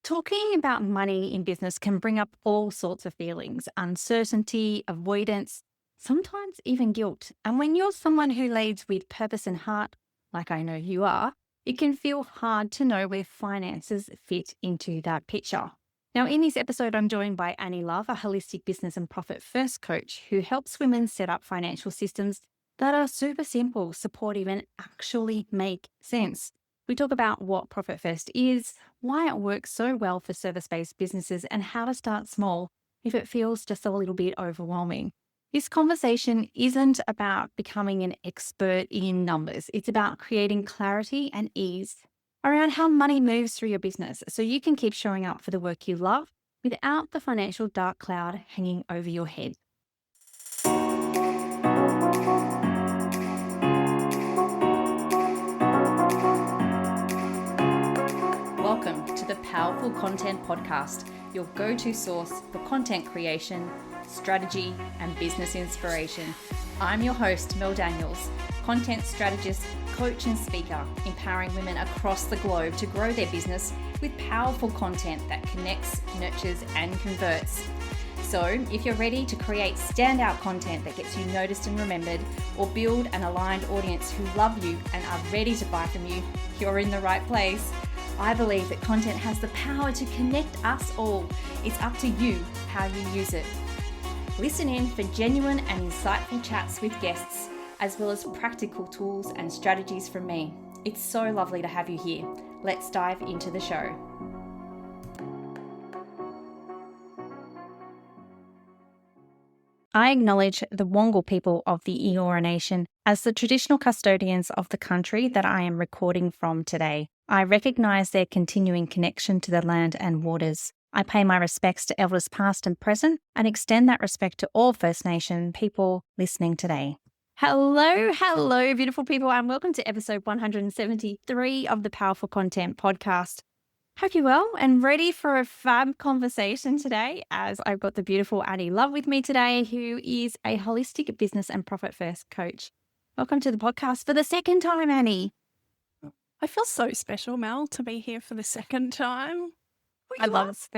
Talking about money in business can bring up all sorts of feelings: uncertainty, avoidance, sometimes even guilt. And when you're someone who leads with purpose and heart, like I know you are, it can feel hard to know where finances fit into that picture. Now, in this episode, I'm joined by Annie Love, a holistic business and profit first coach who helps women set up financial systems that are super simple, supportive, and actually make sense. We talk about what Profit First is, why it works so well for service based businesses, and how to start small if it feels just a little bit overwhelming. This conversation isn't about becoming an expert in numbers, it's about creating clarity and ease around how money moves through your business so you can keep showing up for the work you love without the financial dark cloud hanging over your head. Welcome to the Powerful Content Podcast, your go-to source for content creation, strategy, and business inspiration. I'm your host, Mel Daniels, content strategist, coach, and speaker, empowering women across the globe to grow their business with powerful content that connects, nurtures, and converts. So if you're ready to create standout content that gets you noticed and remembered, or build an aligned audience who love you and are ready to buy from you, you're in the right place. I believe that content has the power to connect us all. It's up to you how you use it. Listen in for genuine and insightful chats with guests, as well as practical tools and strategies from me. It's so lovely to have you here. Let's dive into the show. I acknowledge the Wongal people of the Eora Nation as the traditional custodians of the country that I am recording from today. I recognise their continuing connection to the land and waters. I pay my respects to elders past and present and extend that respect to all First Nation people listening today. Hello, beautiful people, and welcome to episode 173 of the Powerful Content Podcast. Hope you're well and ready for a fab conversation today, as I've got the beautiful Annie Love with me today, who is a holistic business and profit first coach. Welcome to the podcast for the second time, Annie. I feel so special, Mel, to be here for the second time. I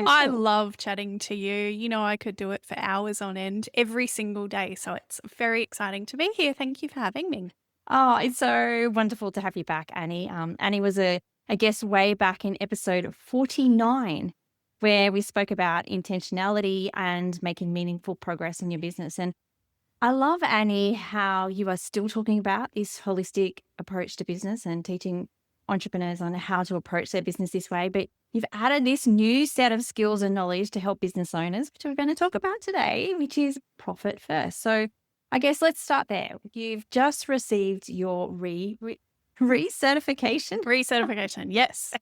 I love chatting to you. You know, I could do it for hours on end every single day. So it's very exciting to be here. Thank you for having me. Oh, it's so wonderful to have you back, Annie. Annie was a guest way back in episode 49, where we spoke about intentionality and making meaningful progress in your business. And I love, Annie, how you are still talking about this holistic approach to business and teaching entrepreneurs on how to approach their business this way. But you've added this new set of skills and knowledge to help business owners, which we're going to talk about today, which is profit first. So I guess let's start there. You've just received your recertification. Recertification, yes.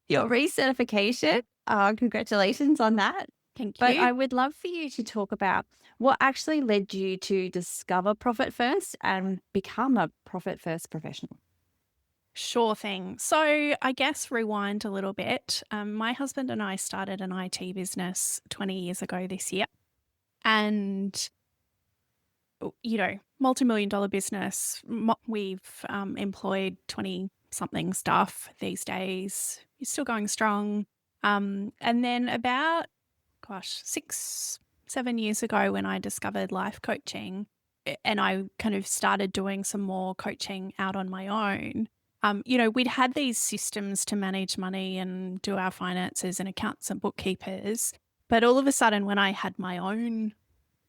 Your recertification. Congratulations on that. Thank you. But I would love for you to talk about what actually led you to discover Profit First and become a Profit First professional. Sure thing. So I guess rewind a little bit. My husband and I started an IT business 20 years ago this year. And, you know, multi-million-dollar business. We've employed 20-something staff these days. It's still going strong. And then about 6-7 years ago when I discovered life coaching and I kind of started doing some more coaching out on my own, we'd had these systems to manage money and do our finances and accounts and bookkeepers. But all of a sudden, when I had my own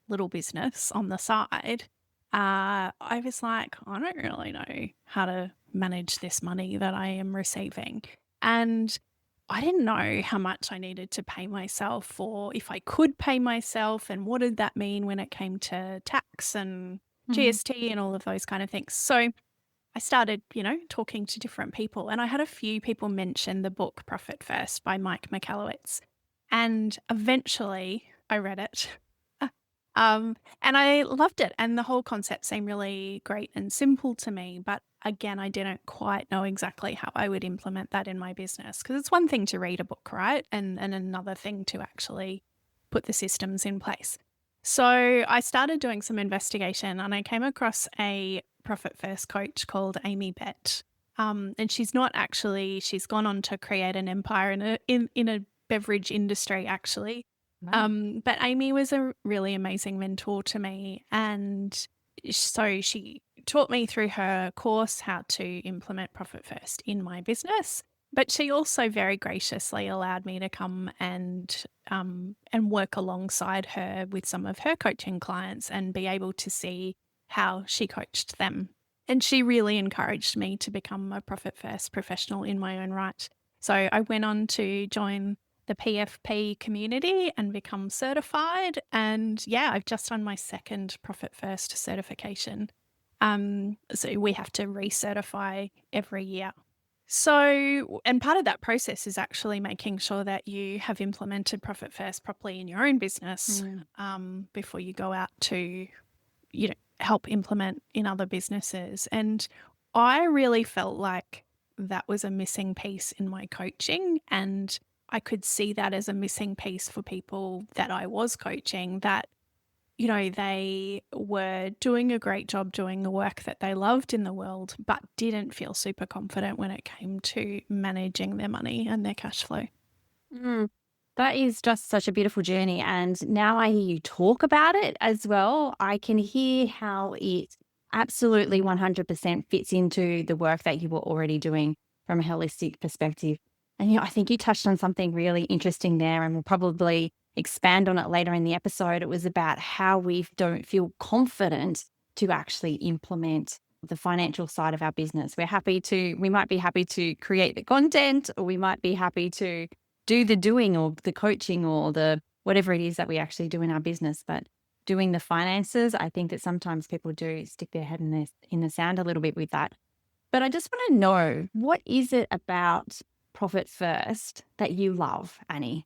little business on the side, I was like, I don't really know how to manage this money that I am receiving. And I didn't know how much I needed to pay myself or if I could pay myself and what did that mean when it came to tax and GST and all of those kind of things. So I started, talking to different people and I had a few people mention the book Profit First by Mike Michalowicz. And eventually I read it. And I loved it. And the whole concept seemed really great and simple to me. But again, I didn't quite know exactly how I would implement that in my business. Because it's one thing to read a book, right? And another thing to actually put the systems in place. So I started doing some investigation and I came across a Profit First coach called Amy Bett. And she's not actually, she's gone on to create an empire in a beverage industry actually. Wow. But Amy was a really amazing mentor to me, and so she taught me through her course how to implement Profit First in my business. But she also very graciously allowed me to come and work alongside her with some of her coaching clients and be able to see how she coached them. And she really encouraged me to become a Profit First professional in my own right. So I went on to join the PFP community and become certified. And yeah, I've just done my second Profit First certification. So we have to recertify every year. So, and part of that process is actually making sure that you have implemented Profit First properly in your own business Mm. before you go out to, help implement in other businesses. And I really felt like that was a missing piece in my coaching. And I could see that as a missing piece for people that I was coaching, that, they were doing a great job doing the work that they loved in the world, but didn't feel super confident when it came to managing their money and their cash flow. Mm. That is just such a beautiful journey. And now I hear you talk about it as well. I can hear how it absolutely 100% fits into the work that you were already doing from a holistic perspective. And, I think you touched on something really interesting there, and we'll probably expand on it later in the episode. It was about how we don't feel confident to actually implement the financial side of our business. We might be happy to create the content, or we might be happy to do the doing or the coaching or the whatever it is that we actually do in our business. But doing the finances, I think that sometimes people do stick their head in the sand a little bit with that. But I just want to know, what is it about Profit First that you love, Annie?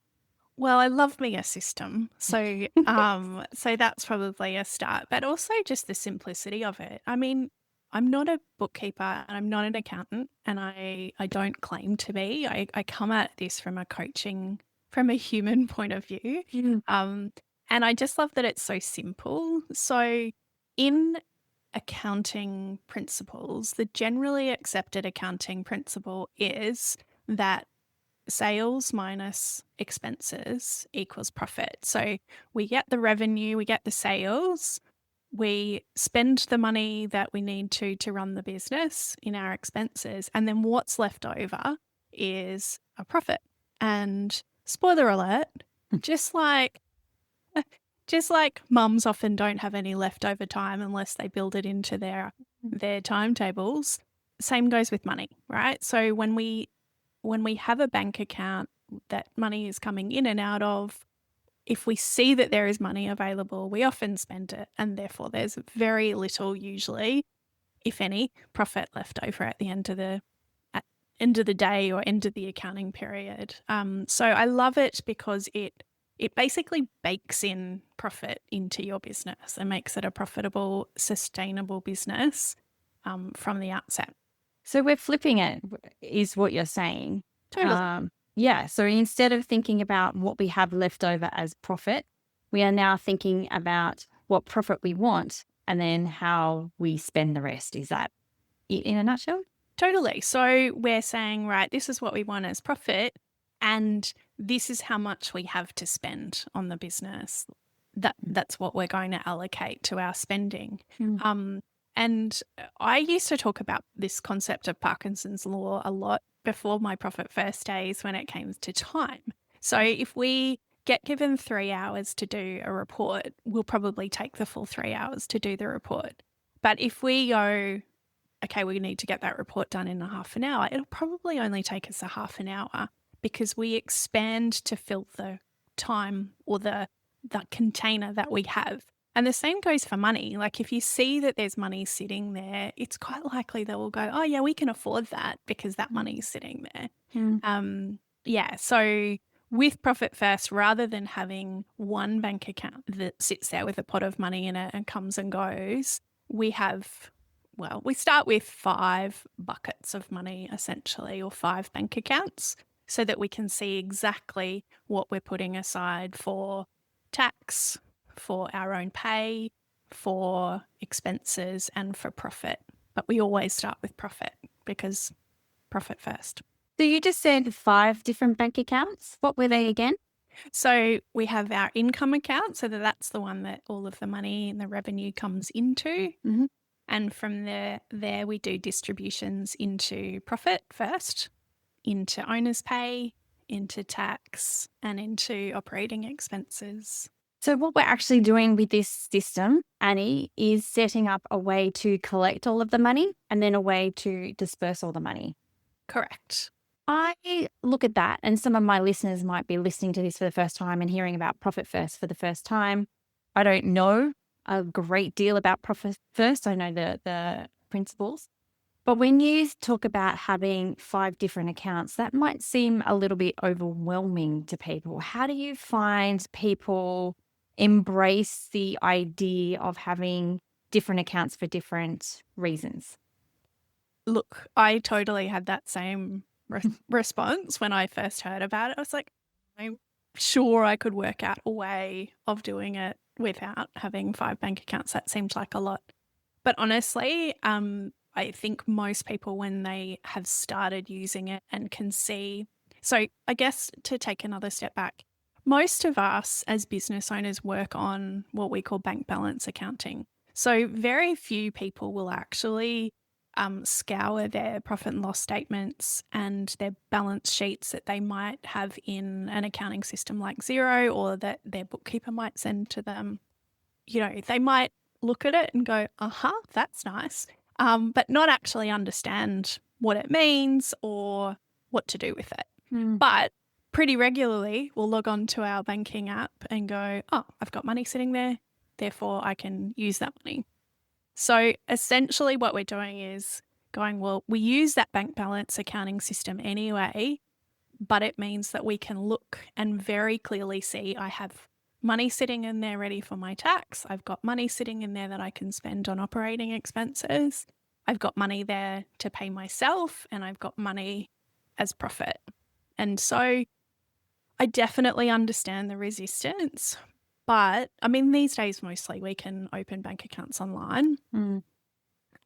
Well, I love me a system. So that's probably a start, but also just the simplicity of it. I mean, I'm not a bookkeeper and I'm not an accountant, and I don't claim to be. I come at this from a human point of view. Mm. Um, and I just love that it's so simple. So in accounting principles, the generally accepted accounting principle is that sales minus expenses equals profit. So we get the revenue, we get the sales, we spend the money that we need to run the business in our expenses, and then what's left over is a profit. And spoiler alert, just like just like mums often don't have any leftover time unless they build it into their timetables, same goes with money, right? So when we have a bank account that money is coming in and out of, if we see that there is money available, we often spend it. And therefore, there's very little, usually, if any, profit left over at end of the day or end of the accounting period. So I love it because it basically bakes in profit into your business and makes it a profitable, sustainable business from the outset. So we're flipping it, is what you're saying. Totally. Yeah. So instead of thinking about what we have left over as profit, we are now thinking about what profit we want and then how we spend the rest. Is that it in a nutshell? Totally. So we're saying, right, this is what we want as profit, and this is how much we have to spend on the business. That's what we're going to allocate to our spending. Mm. And I used to talk about this concept of Parkinson's law a lot before my Profit First days when it came to time. So if we get given 3 hours to do a report, we'll probably take the full 3 hours to do the report. But if we go, okay, we need to get that report done in a half an hour, it'll probably only take us a half an hour because we expand to fill the time or the container that we have. And the same goes for money. Like if you see that there's money sitting there, it's quite likely that we'll go, oh yeah, we can afford that because that money's sitting there. Mm. Yeah. So with Profit First, rather than having one bank account that sits there with a pot of money in it and comes and goes, we start with 5 buckets of money essentially, or 5 bank accounts, so that we can see exactly what we're putting aside for tax, for our own pay, for expenses, and for profit. But we always start with profit because profit first. So you just said 5 different bank accounts. What were they again? So we have our income account, so that's the one that all of the money and the revenue comes into. Mhm. And from there we do distributions into profit first, into owner's pay, into tax, and into operating expenses. So what we're actually doing with this system, Annie, is setting up a way to collect all of the money and then a way to disperse all the money. Correct. I look at that, and some of my listeners might be listening to this for the first time and hearing about Profit First for the first time. I don't know a great deal about Profit First. I know the principles. But when you talk about having 5 different accounts, that might seem a little bit overwhelming to people. How do you find people embrace the idea of having different accounts for different reasons? Look, I totally had that same response when I first heard about it. I was like, I'm sure I could work out a way of doing it without having 5 bank accounts. That seemed like a lot. But honestly, I think most people, when they have started using it and can see, so I guess to take another step back, most of us as business owners work on what we call bank balance accounting. So very few people will actually scour their profit and loss statements and their balance sheets that they might have in an accounting system like Xero, or that their bookkeeper might send to them. They might look at it and go, that's nice, but not actually understand what it means or what to do with it. Mm. But pretty regularly, we'll log on to our banking app and go, oh, I've got money sitting there, therefore I can use that money. So essentially, what we're doing is going, well, we use that bank balance accounting system anyway, but it means that we can look and very clearly see I have money sitting in there ready for my tax. I've got money sitting in there that I can spend on operating expenses. I've got money there to pay myself, and I've got money as profit. And so I definitely understand the resistance. But I mean, these days, mostly we can open bank accounts online Mm.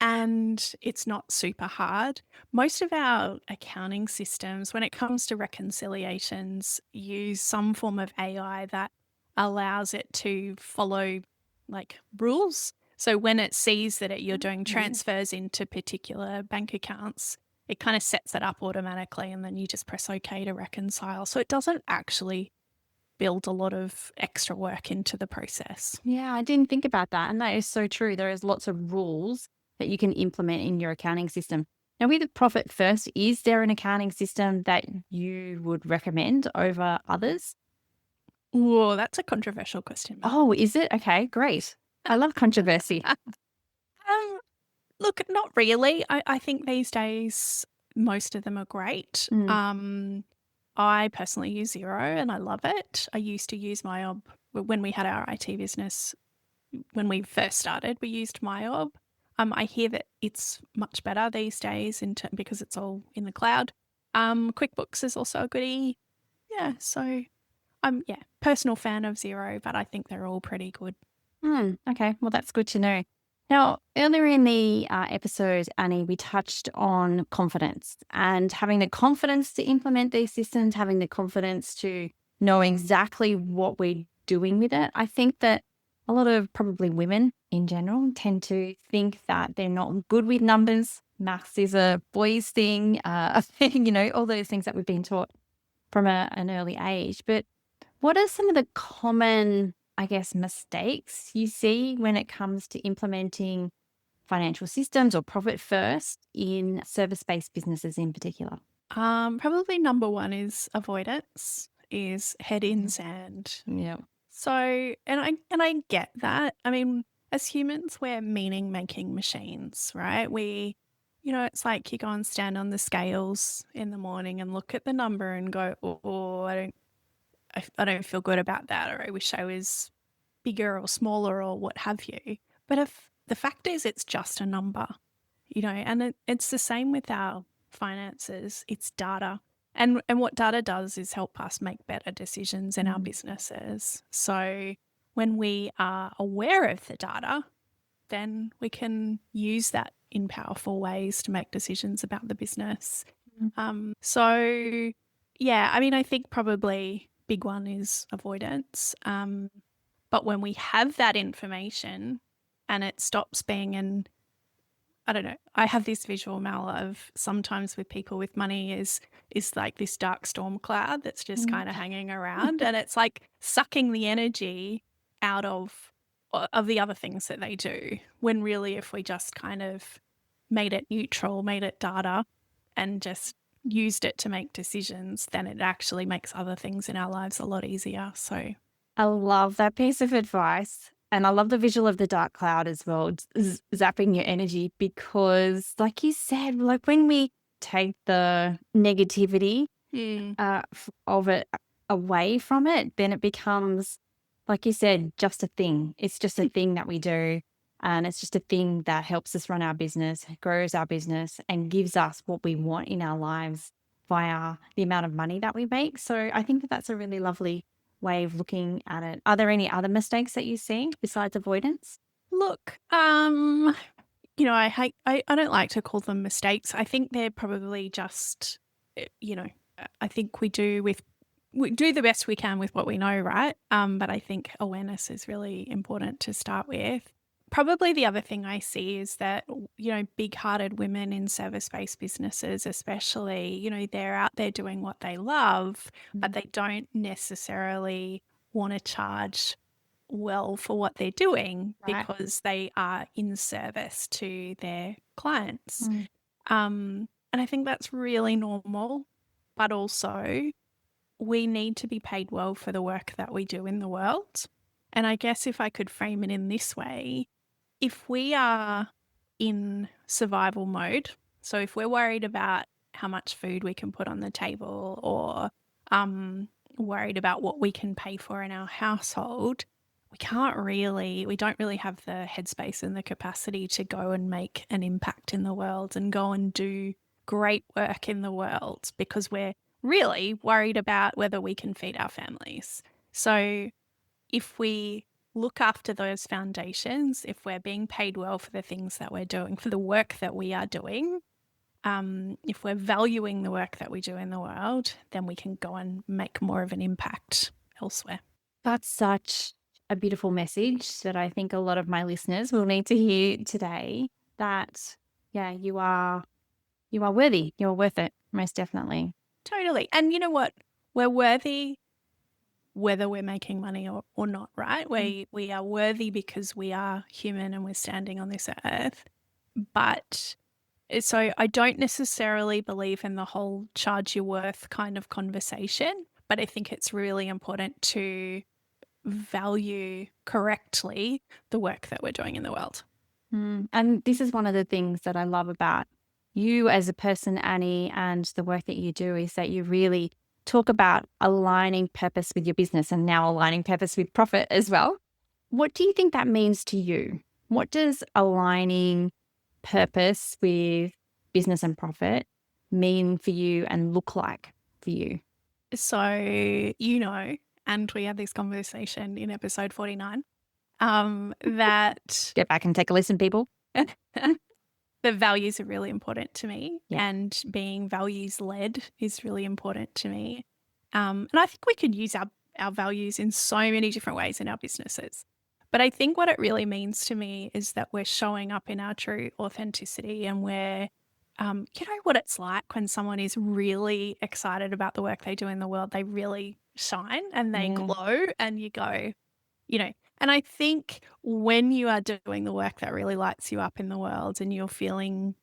and it's not super hard. Most of our accounting systems, when it comes to reconciliations, use some form of AI that allows it to follow like rules. So when it sees that you're doing Okay. transfers into particular bank accounts, it kind of sets it up automatically, and then you just press OK to reconcile. So it doesn't actually build a lot of extra work into the process. Yeah, I didn't think about that. And that is so true. There is lots of rules that you can implement in your accounting system. Now, with Profit First, is there an accounting system that you would recommend over others? Whoa, that's a controversial question, Mel. Oh, is it? Okay, great. I love controversy. Um, Look, not really. I think these days most of them are great. Mm. I personally use Zero and I love it. I used to use MyOb when we had our IT business. When we first started, we used MyOb. I hear that it's much better these days because it's all in the cloud. QuickBooks is also a goodie. Yeah, so I'm personal fan of Zero, but I think they're all pretty good. Okay, well, that's good to know. Now, earlier in the episode, Annie, we touched on confidence and having the confidence to implement these systems, having the confidence to know exactly what we're doing with it. I think that a lot of probably women in general tend to think that they're not good with numbers. Maths is a boys' thing, all those things that we've been taught from an early age. But what are some of the common, I guess, mistakes you see when it comes to implementing financial systems or profit first in service-based businesses in particular? Probably number one is avoidance, is head in Mhm. sand. Yeah. So, and I get that. I mean, as humans, we're meaning making machines, right? It's like you go and stand on the scales in the morning and look at the number and go, oh, I don't feel good about that, or I wish I was bigger or smaller or what have you. But if the fact is, it's just a number, and it's the same with our finances. It's data. And what data does is help us make better decisions in our Mm. businesses. So when we are aware of the data, then we can use that in powerful ways to make decisions about the business. Mm. So yeah, I mean, I think probably big one is avoidance. But when we have that information and it stops being an I don't know. I have this visual, Mel, of sometimes with people with money is like this dark storm cloud that's just Mm. kind of hanging around, and it's like sucking the energy out of the other things that they do. When really, if we just kind of made it neutral, made it data, and just used it to make decisions, then it actually makes other things in our lives a lot easier. So I love that piece of advice. And I love the visual of the dark cloud as well, zapping your energy because, like you said, like when we take the negativity mm, of it away from it, then it becomes, like you said, just a thing. It's just a thing that we do. And it's just a thing that helps us run our business, grows our business, and gives us what we want in our lives via the amount of money that we make. So I think that that's a really lovely way of looking at it. Are there any other mistakes that you see besides avoidance? look, I hate I don't like to call them mistakes. I think they're probably just I think we do the best we can with what we know, right? But I think awareness is really important to start with. Probably the other thing I see is that, big-hearted women in service-based businesses, especially, they're out there doing what they love, but Mm. they don't necessarily want to charge well for what they're doing Right. because they are in service to their clients. Mm. And I think that's really normal, but also we need to be paid well for the work that we do in the world. And I guess if I could frame it in this way, if we are in survival mode, so if we're worried about how much food we can put on the table or worried about what we can pay for in our household, we don't really have the headspace and the capacity to go and make an impact in the world and go and do great work in the world because we're really worried about whether we can feed our families. So if we look after those foundations, if we're being paid well for the things that we're doing, for the work that we are doing, if we're valuing the work that we do in the world, then we can go and make more of an impact elsewhere. That's such a beautiful message that I think a lot of my listeners will need to hear today that yeah, you are worthy. You're worth it, most definitely. Totally. And you know what? We're worthy whether we're making money or not, right? Mm. We are worthy because we are human and we're standing on this earth. But so I don't necessarily believe in the whole charge your worth kind of conversation, but I think it's really important to value correctly the work that we're doing in the world. And this is one of the things that I love about you as a person, Annie, and the work that you do is that you really talk about aligning purpose with your business and now aligning purpose with profit as well. What do you think that means to you? What does aligning purpose with business and profit mean for you and look like for you? So, and we had this conversation in episode 49, that Get back and take a listen, people. the values are really important to me, Yeah. and being values led is really important to me. And I think we could use our values in so many different ways in our businesses. But I think what it really means to me is that we're showing up in our true authenticity and you know what it's like when someone is really excited about the work they do in the world, they really shine and they Yeah. glow, and you go, and I think when you are doing the work that really lights you up in the world and you're feeling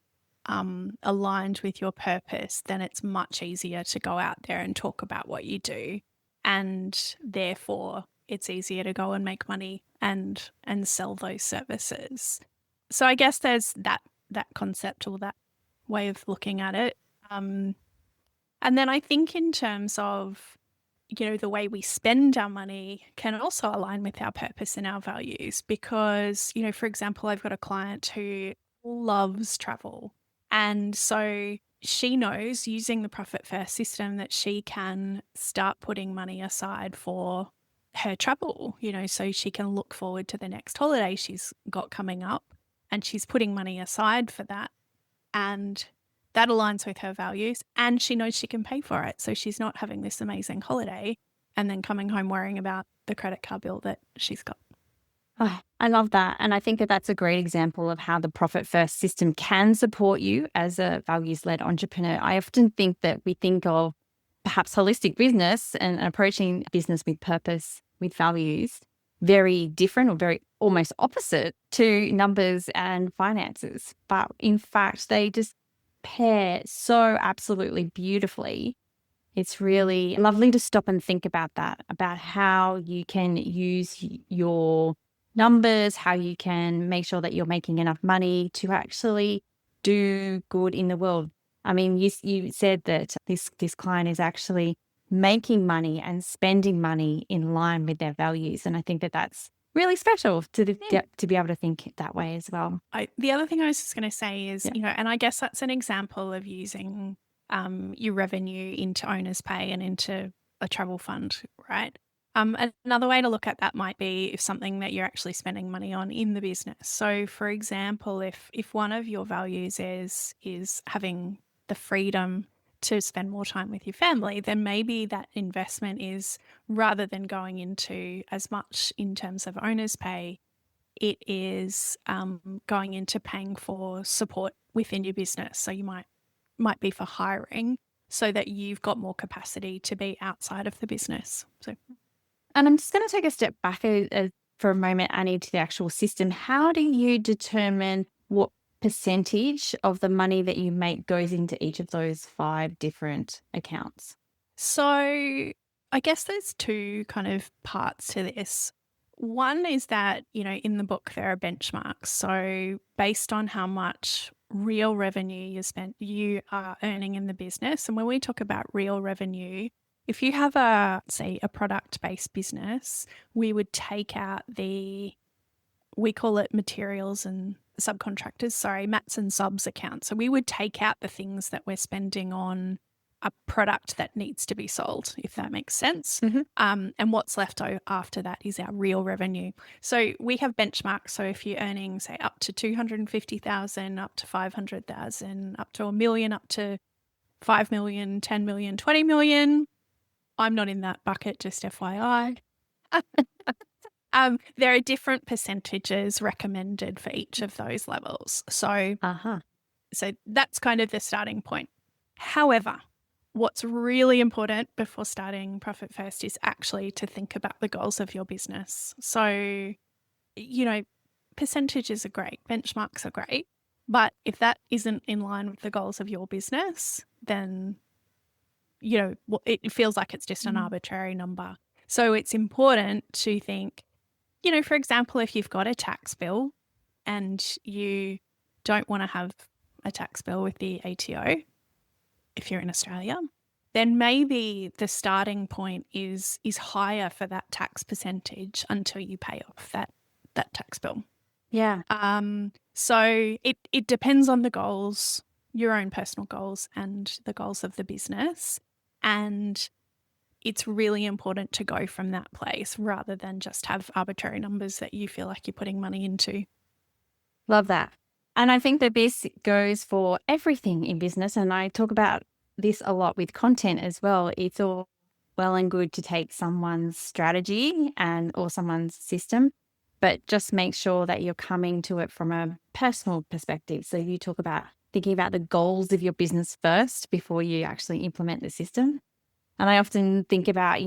aligned with your purpose, then it's much easier to go out there and talk about what you do. And therefore, it's easier to go and make money and sell those services. So I guess there's that concept or that way of looking at it. Um, and then I think in terms of the way we spend our money can also align with our purpose and our values because, for example, I've got a client who loves travel. And so she knows using the profit first system that she can start putting money aside for her travel, so she can look forward to the next holiday she's got coming up and she's putting money aside for that. And that aligns with her values, and she knows she can pay for it. So she's not having this amazing holiday and then coming home worrying about the credit card bill that she's got. Oh, I love that. And I think that that's a great example of how the profit first system can support you as a values led entrepreneur. I often think that we think of perhaps holistic business and approaching business with purpose, with values, very different or very almost opposite to numbers and finances. But in fact, they just pair so absolutely beautifully. It's really lovely to stop and think about that, about how you can use your numbers, how you can make sure that you're making enough money to actually do good in the world. I mean, you said that this client is actually making money and spending money in line with their values, and I think that that's really special to be able to think that way as well. The other thing I was just going to say is, Yeah. and I guess that's an example of using your revenue into owner's pay and into a travel fund, right? Another way to look at that might be if something that you're actually spending money on in the business. So, for example, if one of your values is having the freedom to spend more time with your family, then maybe that investment is, rather than going into as much in terms of owner's pay, it is going into paying for support within your business. So you might be for hiring so that you've got more capacity to be outside of the business. So And I'm just going to take a step back for a moment, Annie, to the actual system. How do you determine what percentage of the money that you make goes into each of those five different accounts? So I guess there's two kind of parts to this. One is that, in the book there are benchmarks. So based on how much real revenue you are earning in the business. And when we talk about real revenue, if you have say a product-based business, we would take out we call it materials and subcontractors, sorry, mats and subs account. So we would take out the things that we're spending on a product that needs to be sold, if that makes sense. Hmm. And what's left after that is our real revenue. So we have benchmarks. So if you're earning, say, up to 250,000, up to 500,000, up to a million, up to 5 million, 10 million, 20 million, I'm not in that bucket, just FYI. There are different percentages recommended for each of those levels. Uh-huh. So that's kind of the starting point. However, what's really important before starting Profit First is actually to think about the goals of your business. So, you know, percentages are great, benchmarks are great, but if that isn't in line with the goals of your business, then, it feels like it's just an arbitrary number. So it's important to think, for example, if you've got a tax bill and you don't want to have a tax bill with the ATO, if you're in Australia, then maybe the starting point is higher for that tax percentage until you pay off that tax bill. Yeah. So it depends on the goals, your own personal goals and the goals of the business. And it's really important to go from that place rather than just have arbitrary numbers that you feel like you're putting money into. Love that. And I think that this goes for everything in business. And I talk about this a lot with content as well. It's all well and good to take someone's strategy or someone's system, but just make sure that you're coming to it from a personal perspective. So you talk about thinking about the goals of your business first before you actually implement the system. And I often think about,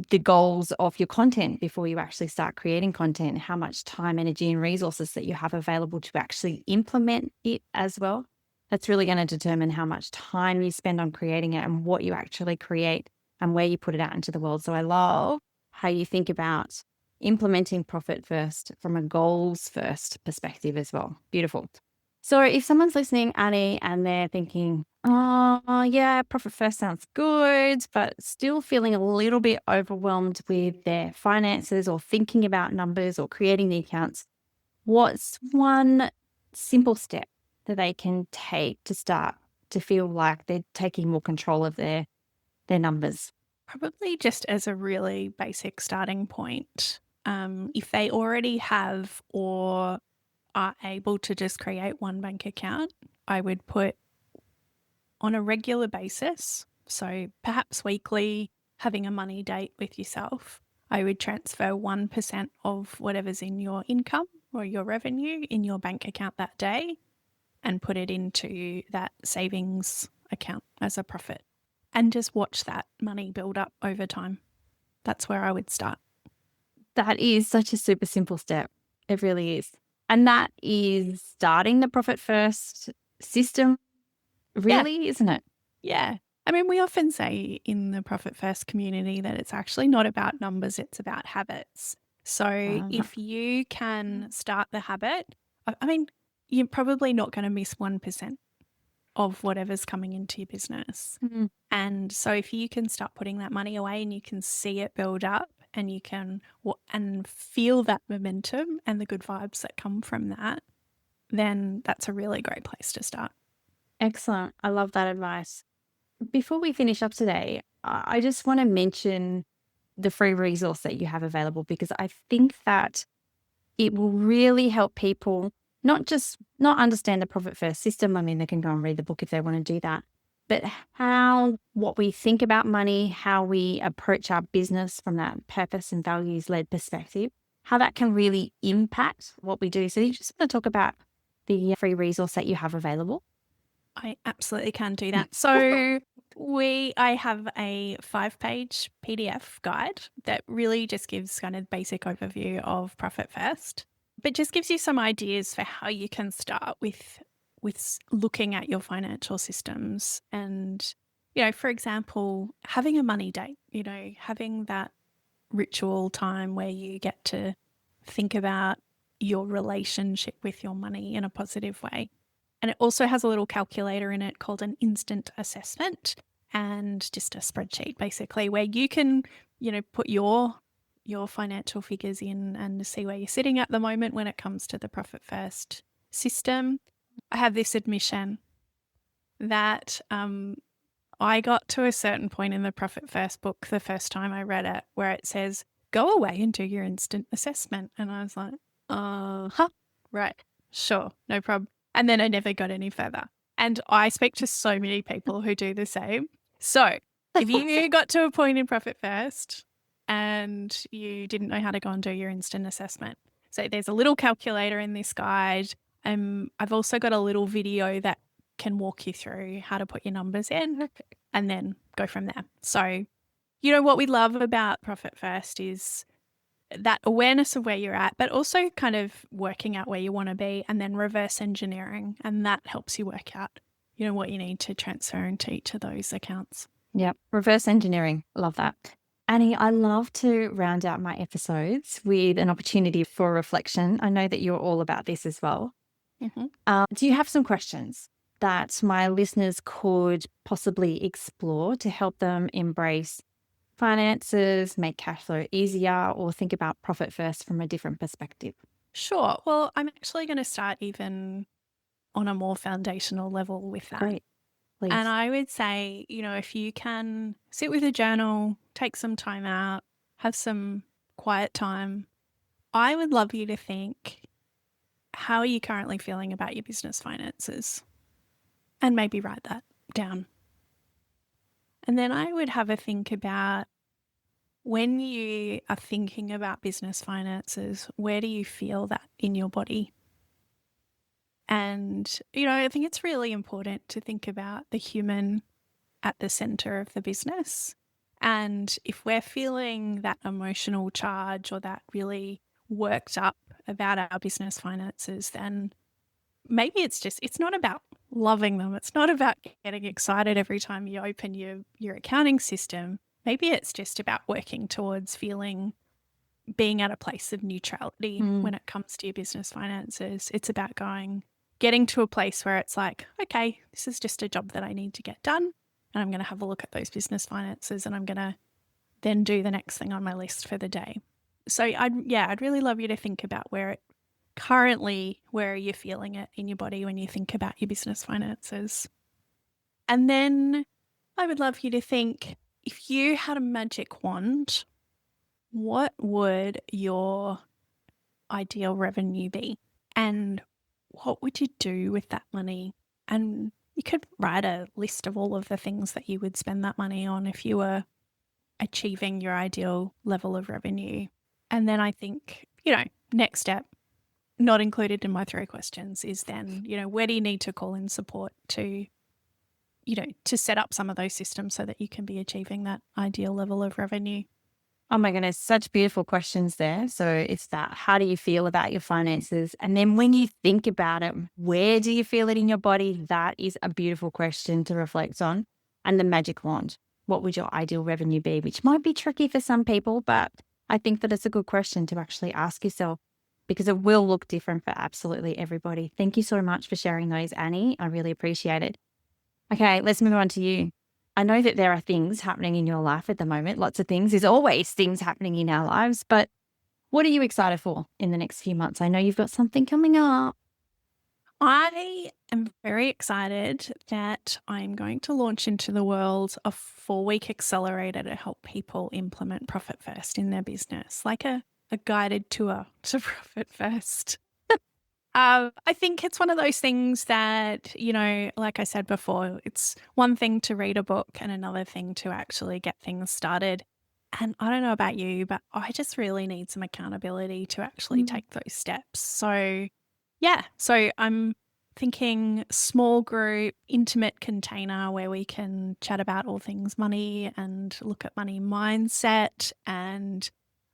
the goals of your content before you actually start creating content, how much time, energy, and resources that you have available to actually implement it as well. That's really going to determine how much time you spend on creating it and what you actually create and where you put it out into the world. So I love how you think about implementing profit first from a goals first perspective as well. Beautiful. So if someone's listening, Annie, and they're thinking, oh, yeah, profit first sounds good, but still feeling a little bit overwhelmed with their finances or thinking about numbers or creating the accounts, what's one simple step that they can take to start to feel like they're taking more control of their numbers? Probably just as a really basic starting point. If they already have or are able to just create one bank account, I would put on a regular basis, so perhaps weekly, having a money date with yourself, I would transfer 1% of whatever's in your income or your revenue in your bank account that day and put it into that savings account as a profit and just watch that money build up over time. That's where I would start. That is such a super simple step. It really is. And that is starting the profit first system, Yeah. really, isn't it? Yeah. I mean, we often say in the profit first community that it's actually not about numbers, it's about habits. So Uh, if you can start the habit, I mean, you're probably not going to miss 1% of whatever's coming into your business. mm, And so if you can start putting that money away and you can see it build up and you can and feel that momentum and the good vibes that come from that, then that's a really great place to start. excellent. I love that advice. Before we finish up today, I just want to mention the free resource that you have available because I think that it will really help people not understand the profit first system. I mean, they can go and read the book if they want to do that, but how what we think about money, how we approach our business from that purpose and values led perspective, how that can really impact what we do. So you just want to talk about the free resource that you have available. I absolutely can do that. So I have a 5-page PDF guide that really just gives kind of basic overview of Profit First, but just gives you some ideas for how you can start with looking at your financial systems and, for example, having a money date, having that ritual time where you get to think about your relationship with your money in a positive way. And it also has a little calculator in it called an instant assessment and just a spreadsheet basically where you can, put your financial figures in and see where you're sitting at the moment when it comes to the profit first system. I have this admission that I got to a certain point in the Profit First book the first time I read it where it says, go away and do your instant assessment. And I was like, huh, right, sure, no problem. And then I never got any further. And I speak to so many people who do the same. So if you got to a point in Profit First and you didn't know how to go and do your instant assessment, so there's a little calculator in this guide. I've also got a little video that can walk you through how to put your numbers in and then go from there. So, what we love about Profit First is that awareness of where you're at, but also kind of working out where you want to be and then reverse engineering. And that helps you work out, what you need to transfer into each of those accounts. Yep. Reverse engineering. Love that. Annie, I love to round out my episodes with an opportunity for reflection. I know that you're all about this as well. Mm-hmm. Do you have some questions that my listeners could possibly explore to help them embrace finances, make cash flow easier, or think about profit first from a different perspective? Sure. Well, I'm actually going to start even on a more foundational level with that. Great. And Please. I would say, if you can sit with a journal, take some time out, have some quiet time, I would love you to think, how are you currently feeling about your business finances? And maybe write that down. And then I would have a think about, when you are thinking about business finances, where do you feel that in your body? And, I think it's really important to think about the human at the center of the business. And if we're feeling that emotional charge or that really worked up about our business finances, then maybe it's not about loving them. It's not about getting excited every time you open your accounting system. Maybe it's just about working towards being at a place of neutrality Mm, when it comes to your business finances. It's about getting to a place where it's like, okay, this is just a job that I need to get done. And I'm going to have a look at those business finances and I'm going to then do the next thing on my list for the day. So I'd really love you to think about where are you feeling it in your body when you think about your business finances. And then I would love you to think, if you had a magic wand, what would your ideal revenue be? And what would you do with that money? And You could write a list of all of the things that you would spend that money on if you were achieving your ideal level of revenue. And then I think, next step, not included in my 3 questions is then, where do you need to call in support to set up some of those systems so that you can be achieving that ideal level of revenue? Oh my goodness, such beautiful questions there. So it's that, how do you feel about your finances? And then when you think about it, where do you feel it in your body? That is a beautiful question to reflect on. And the magic wand, what would your ideal revenue be? Which might be tricky for some people, but I think that it's a good question to actually ask yourself because it will look different for absolutely everybody. Thank you so much for sharing those, Annie. I really appreciate it. Okay, let's move on to you. I know that there are things happening in your life at the moment, lots of things. There's always things happening in our lives, but what are you excited for in the next few months? I know you've got something coming up. I am very excited that I'm going to launch into the world a 4-week accelerator to help people implement Profit First in their business, like a guided tour to Profit First. I think it's one of those things that, like I said before, it's one thing to read a book and another thing to actually get things started. And I don't know about you, but I just really need some accountability to actually Mm. take those steps. So, yeah, so I'm thinking small group, intimate container where we can chat about all things money and look at money mindset and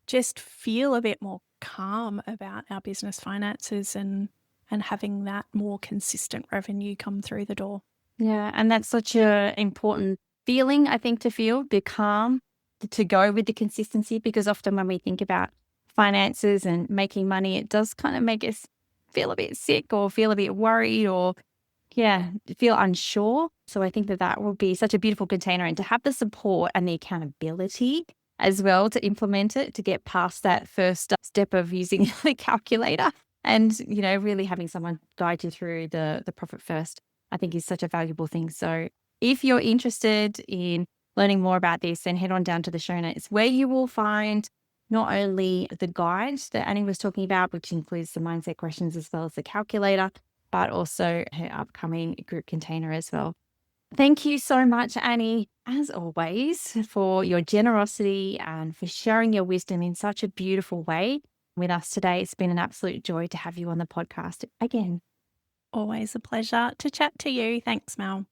just feel a bit more calm about our business finances and having that more consistent revenue come through the door. Yeah, and that's such a important feeling, I think, to feel the calm, to go with the consistency, because often when we think about finances and making money, it does kind of make us feel a bit sick or feel a bit worried or, yeah, feel unsure. So I think that that will be such a beautiful container and to have the support and the accountability as well to implement it, to get past that first step of using the calculator and, really having someone guide you through the profit first, I think is such a valuable thing. So if you're interested in learning more about this, then head on down to the show notes where you will find not only the guide that Annie was talking about, which includes the mindset questions as well as the calculator, but also her upcoming group container as well. Thank you so much, Annie, as always, for your generosity and for sharing your wisdom in such a beautiful way with us today. It's been an absolute joy to have you on the podcast again. Always a pleasure to chat to you. Thanks, Mel.